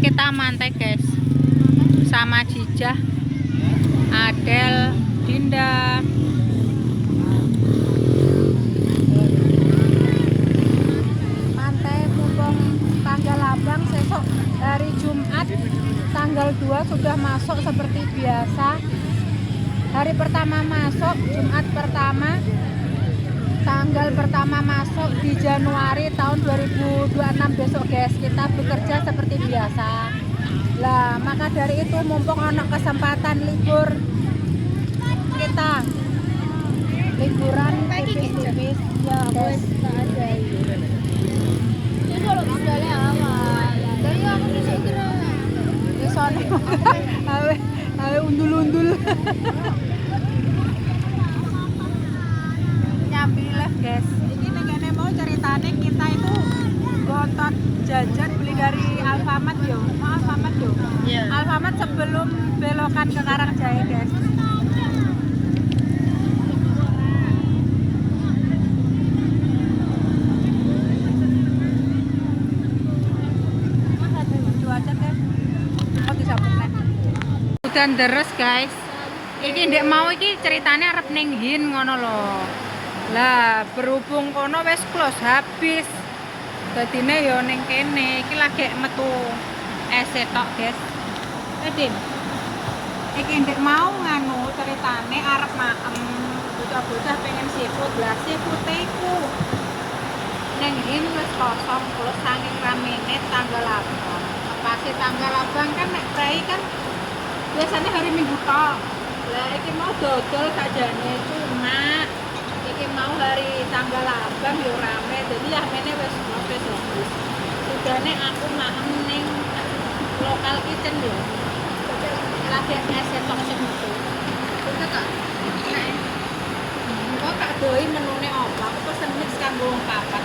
kita mantai guys, sama Jijah, Adel, Dinda. Mantai mumpung tanggal abang besok hari Jumat tanggal 2 sudah masuk seperti biasa. Hari pertama masuk, Jumat pertama, tanggal pertama masuk di Januari tahun 2026 besok guys. Kita bekerja seperti biasa lah, maka dari itu mumpung ada kesempatan libur, kita liburan tipis-tipis ya guys. Awe undul-undul nyambi lah guys. Ini negane mau ceritanya kita itu gotot jajan beli dari Alfamart yo. Alfamart yo. Yeah. Alfamart sebelum belokan ke Karangjahe guys. Hujan deres guys. Iki ndek mau iki ceritanya arep ning Hin ngono lho. Lah berhubung kono wis close habis. Dadine yo ning kene iki lagi metu es tok guys. Edin. Iki ndek mau nganu ceritane arep maem. Bocah-bocah pengen seafood. Lah seafood iku ning Hin wis kosong terus saking ramene tanggal abang. Pasti tanggal abang kan nek prai kan biasanya hari Minggu tok. Lah iki mau dodol sajane cuma iki mau hari tanggal abang yo rame. Jadi amene wis habis. Sudane aku maem ning lokal kitchen yo. Lagi es tok sing metu. Kok tak? Kok tak doi menune apa? Aku pesen mix kanggo wong papat.